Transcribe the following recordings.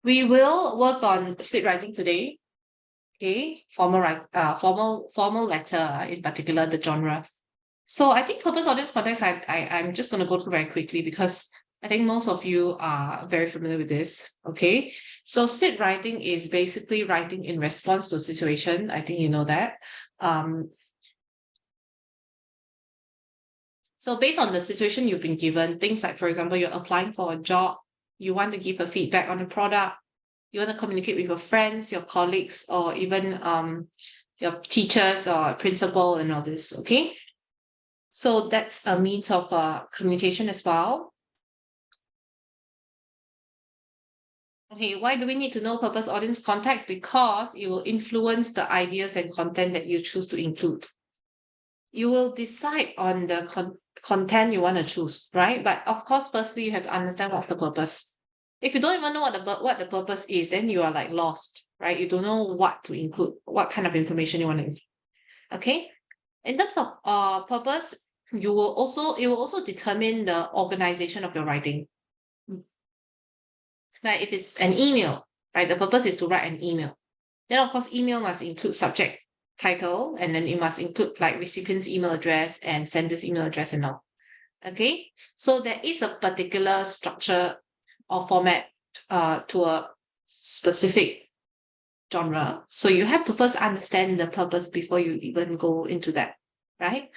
We will work on state writing today. Okay, formal letter in particular, the genre. So I think purpose, audience, context, I'm just going to go through very quickly because I think most of you are very familiar with this. Okay, so sit writing is basically writing in response to a situation. I think you know that. So based on the situation you've been given, things like, for example, you're applying for a job, you want to give a feedback on a product, you want to communicate with your friends, your colleagues, or even your teachers or principal and all this. Okay. So that's a means of communication as well. Okay, why do we need to know purpose, audience, context? Because it will influence the ideas and content that you choose to include. You will decide on the content you want to choose, right? But of course, firstly, you have to understand what's the purpose. If you don't even know what the purpose is, then you are like lost, right? You don't know what to include, what kind of information you want to include. Okay. In terms of purpose, it will also determine the organization of your writing. Like if it's an email, right? The purpose is to write an email. Then of course, email must include subject, title, and then it must include like recipient's email address and sender's email address and all. Okay, so there is a particular structure or format to a specific genre. So you have to first understand the purpose before you even go into that, right?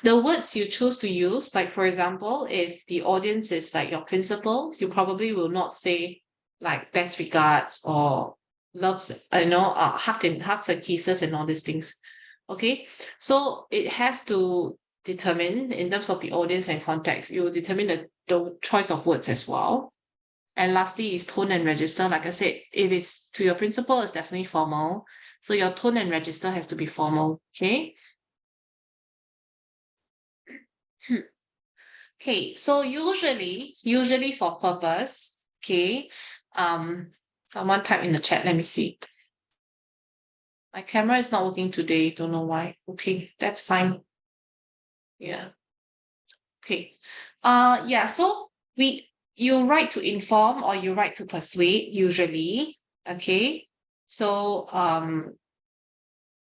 The words you choose to use, like for example, if the audience is like your principal, you probably will not say like best regards or loves, hugs and kisses and all these things. Okay, so it has to determine in terms of the audience and context, you will determine the choice of words as well. And lastly is tone and register. Like I said, if it's to your principal, it's definitely formal. So your tone and register has to be formal. Okay. Okay. So usually for purpose, okay. Someone type in the chat. Let me see. My camera is not working today. Don't know why. Okay, that's fine. Yeah. Okay. Yeah. So you write to inform or you write to persuade usually. Okay. So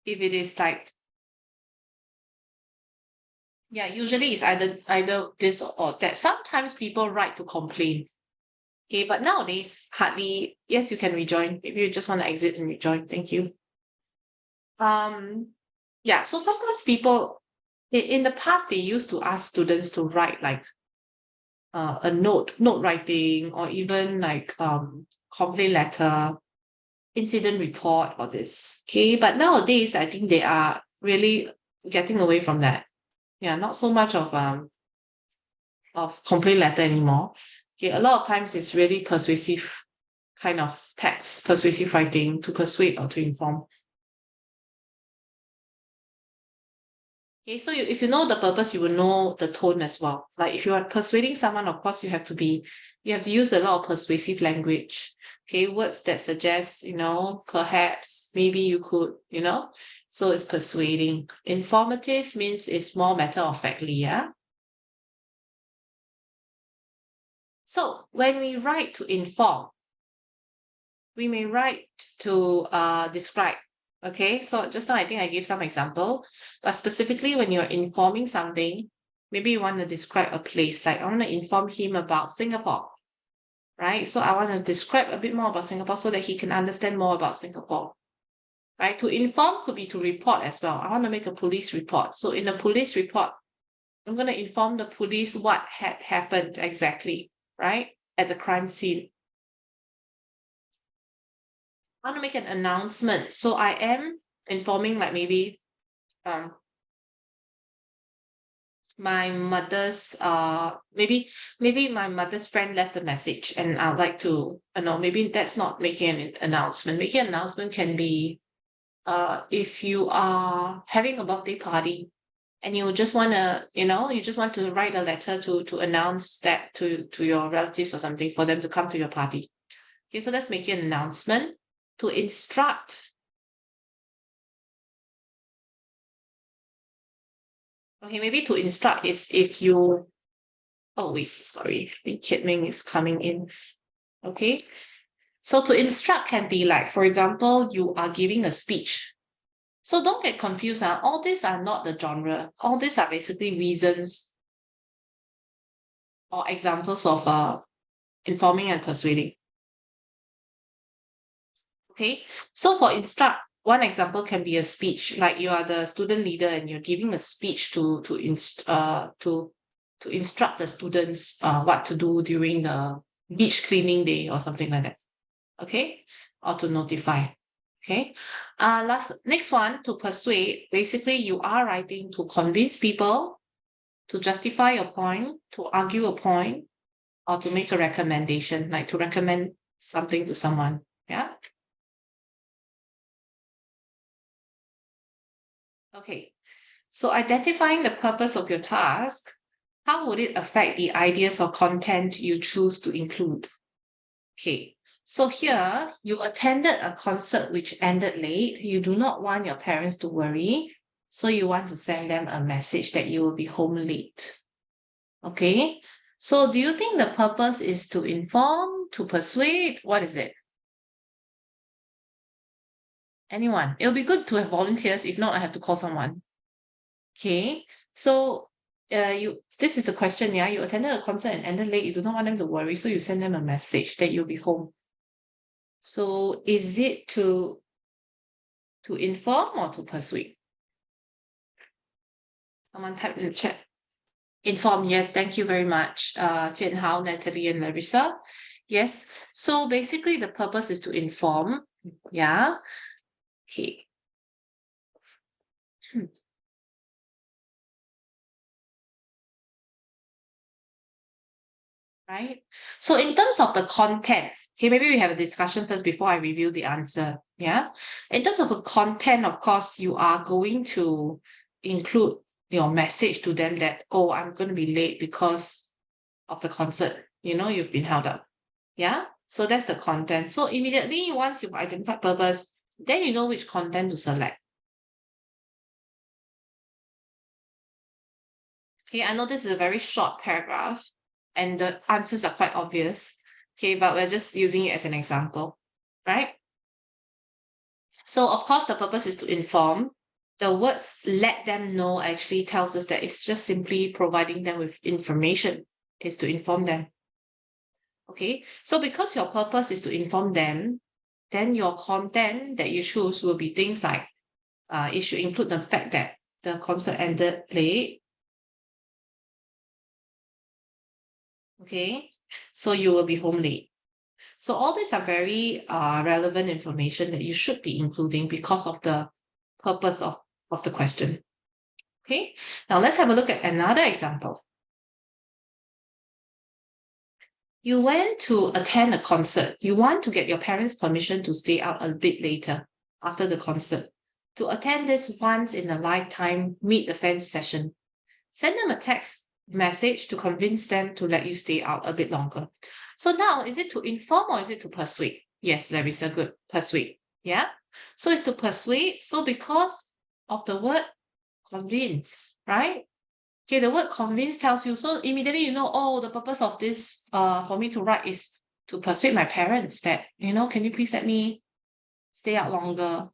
if it is like, yeah, usually it's either this or that. Sometimes people write to complain. Okay, but nowadays hardly. Yes, you can rejoin if you just want to exit and rejoin. Thank you. Yeah. So sometimes people in the past they used to ask students to write like a note writing, or even like complaint letter, incident report, or this. Okay, but nowadays I think they are really getting away from that. Yeah, not so much of complaint letter anymore. Okay, a lot of times it's really persuasive kind of text, persuasive writing to persuade or to inform. Okay, so if you know the purpose, you will know the tone as well. Like if you are persuading someone, of course, you have to use a lot of persuasive language. Okay, words that suggest, perhaps, maybe you could, so it's persuading. Informative means it's more matter of factly, yeah. So when we write to inform, we may write to describe. Okay, so just now I think I gave some example, but specifically when you're informing something, maybe you want to describe a place. Like I want to inform him about Singapore, right? So I want to describe a bit more about Singapore so that he can understand more about Singapore, right? To inform could be to report as well. I want to make a police report. So in the police report, I'm going to inform the police what had happened exactly, right? At the crime scene. I want to make an announcement. So I am informing like maybe my mother's maybe my mother's friend left a message and I'd like to maybe that's not making an announcement. Making an announcement can be if you are having a birthday party and you just want to you just want to write a letter to announce that to your relatives or something for them to come to your party. Okay, so that's making an announcement. To instruct. Okay, maybe to instruct is if you. Oh wait, sorry, the Kiat Ming is coming in. Okay, So to instruct can be like, for example, you are giving a speech. So don't get confused. All these are not the genre. All these are basically reasons or examples of informing and persuading. Okay. So for instruct, one example can be a speech, like you are the student leader and you're giving a speech to instruct the students what to do during the beach cleaning day or something like that. Okay, or to notify. Okay. Next one, to persuade. Basically, you are writing to convince people, to justify your point, to argue a point, or to make a recommendation, like to recommend something to someone. Yeah. Okay. So identifying the purpose of your task, how would it affect the ideas or content you choose to include? Okay. So here, you attended a concert which ended late. You do not want your parents to worry. So you want to send them a message that you will be home late. Okay. So do you think the purpose is to inform, to persuade? What is it? Anyone? It'll be good to have volunteers. If not, I have to call someone. Okay. So this is the question, yeah. You attended a concert and ended late. You do not want them to worry. So you send them a message that you'll be home. So is it to inform or to persuade? Someone type in the chat. Inform, yes, thank you very much. Jian Hao, Natalie, and Larissa. Yes. So basically the purpose is to inform. Yeah. Okay. Right. So in terms of the content, okay, maybe we have a discussion first before I review the answer. Yeah. In terms of the content, of course, you are going to include your message to them that, oh, I'm going to be late because of the concert. You've been held up. Yeah. So that's the content. So immediately, once you've identified purpose, then you know which content to select. Okay. I know this is a very short paragraph and the answers are quite obvious. Okay. But we're just using it as an example, right? So, of course, the purpose is to inform. The words let them know actually tells us that it's just simply providing them with information, is to inform them. Okay. So, because your purpose is to inform them, then your content that you choose will be things like it should include the fact that the concert ended late. Okay. So, you will be home late. So, all these are very relevant information that you should be including because of the purpose of the question. Okay, now let's have a look at another example. You went to attend a concert. You want to get your parents' permission to stay out a bit later after the concert. To attend this once in a lifetime meet the fans session. Send them a text message to convince them to let you stay out a bit longer. So now, is it to inform or is it to persuade? Yes, Larissa, good. Persuade. Yeah. So it's to persuade. So because of the word convince, right? Okay, the word convince tells you, so immediately you know, oh, the purpose of this for me to write is to persuade my parents that, can you please let me stay out longer?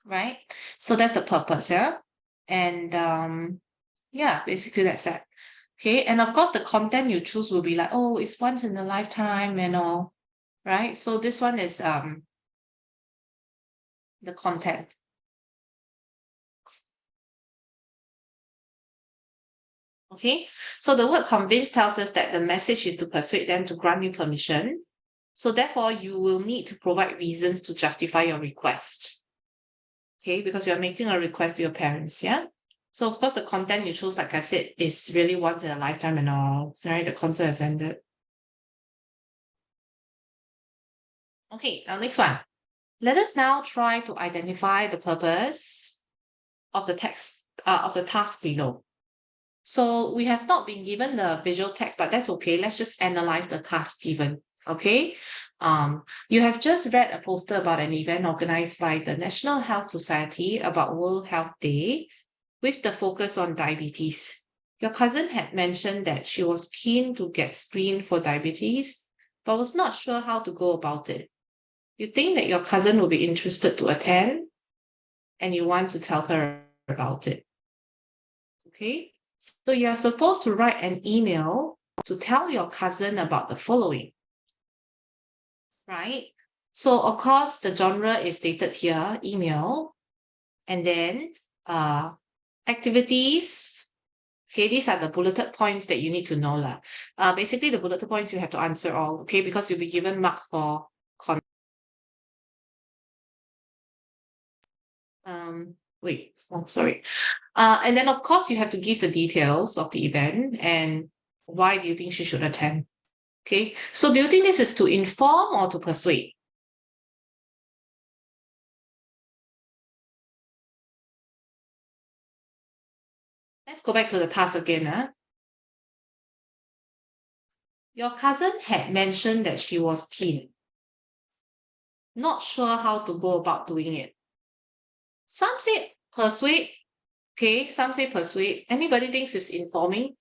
Right? So that's the purpose, yeah? And yeah, basically that's that. Okay, and of course the content you choose will be like, oh, it's once in a lifetime and all, right? So this one is the content. Okay, so the word convince tells us that the message is to persuade them to grant you permission. So therefore, you will need to provide reasons to justify your request. Okay, because you're making a request to your parents, yeah? So of course, the content you choose, like I said, is really once in a lifetime and all, right? The concert has ended. Okay, now next one. Let us now try to identify the purpose of the text of the task below. So we have not been given the visual text, but that's okay. Let's just analyze the task given. Okay. You have just read a poster about an event organized by the National Health Society about World Health Day with the focus on diabetes. Your cousin had mentioned that she was keen to get screened for diabetes. but was not sure how to go about it. You think that your cousin will be interested to attend, and you want to tell her about it. Okay, so you are supposed to write an email to tell your cousin about the following, right? So of course, the genre is stated here, email, and then activities. Okay, these are the bulleted points that you need to know. Basically, the bulleted points you have to answer all, okay, because you'll be given marks for sorry. And then of course you have to give the details of the event and why do you think she should attend. Okay, so do you think this is to inform or to persuade? Let's go back to the task again. Your cousin had mentioned that she was keen, not sure how to go about doing it. Some say persuade. Okay, some say persuade. Anybody thinks it's informing?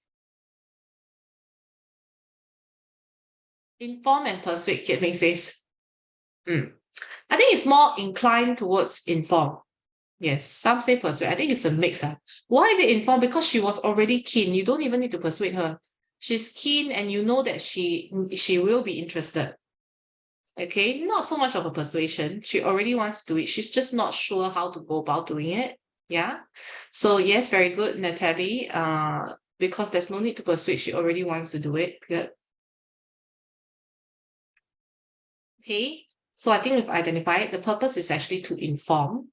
Inform and persuade, Kit Ming says. I think it's more inclined towards inform. Yes, some say persuade. I think it's a mix. Why is it inform? Because she was already keen. You don't even need to persuade her. She's keen and you know that she will be interested. Okay, not so much of a persuasion. She already wants to do it. She's just not sure how to go about doing it. Yeah. So yes, very good, Natalie. Because there's no need to persuade. She already wants to do it. Good. Okay. So I think we've identified the purpose is actually to inform,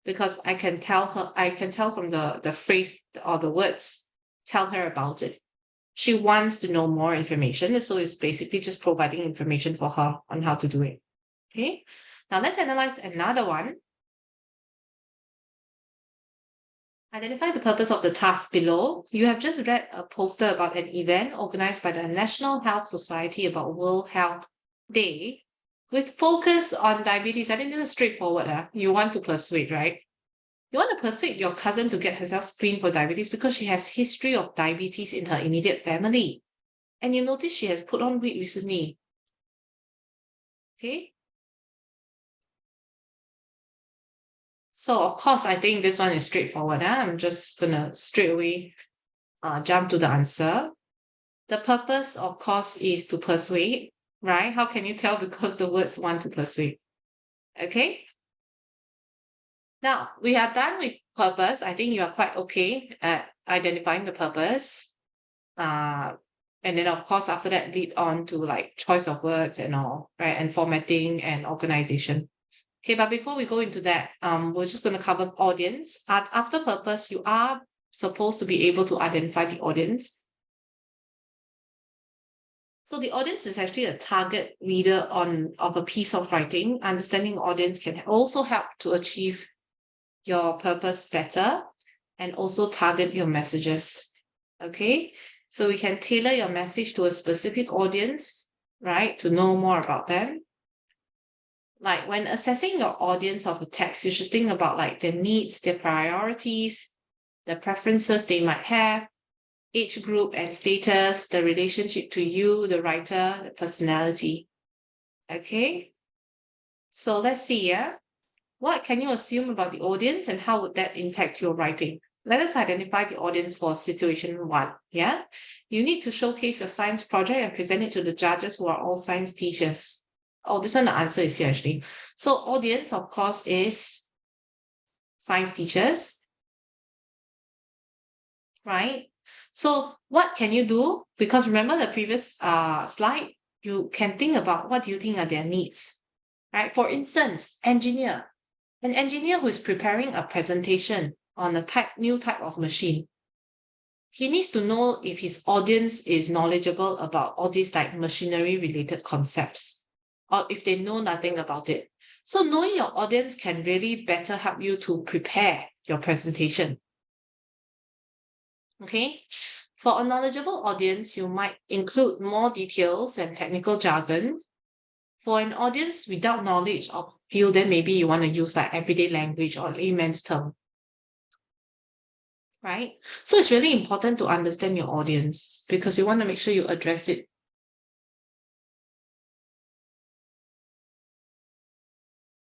because I can tell from the phrase or the words, tell her about it. She wants to know more information. So it's basically just providing information for her on how to do it. Okay. Now let's analyze another one. Identify the purpose of the task below. You have just read a poster about an event organized by the National Health Society about World Health Day with focus on diabetes. I think this is straightforward. You want to persuade, right? You want to persuade your cousin to get herself screened for diabetes because she has history of diabetes in her immediate family. And you notice she has put on weight recently. Okay. So of course, I think this one is straightforward. I'm just gonna straight away jump to the answer. The purpose, of course, is to persuade, right? How can you tell? Because the words want to persuade. Okay. Now we are done with purpose. I think you are quite okay at identifying the purpose. And then of course after that lead on to like choice of words and all, right? And formatting and organization. Okay, but before we go into that, we're just going to cover audience. After purpose, you are supposed to be able to identify the audience. So the audience is actually a target reader of a piece of writing. Understanding audience can also help to achieve your purpose better and also target your messages. Okay, so we can tailor your message to a specific audience, right? To know more about them. Like when assessing your audience of a text, you should think about like their needs, their priorities, the preferences they might have, age group and status, the relationship to you, the writer, the personality. Okay, so let's see. What can you assume about the audience and how would that impact your writing? Let us identify the audience for situation 1. Yeah, you need to showcase your science project and present it to the judges who are all science teachers. Oh, this one, the answer is here actually. So audience, of course, is science teachers, right? So what can you do? Because remember the previous slide, you can think about what do you think are their needs, right? For instance, engineer. An engineer who is preparing a presentation on a new type of machine. He needs to know if his audience is knowledgeable about all these like machinery related concepts, or if they know nothing about it. So knowing your audience can really better help you to prepare your presentation. Okay. For a knowledgeable audience, you might include more details and technical jargon. For an audience without knowledge of field, then maybe you want to use like everyday language or layman's term. Right? So it's really important to understand your audience because you want to make sure you address it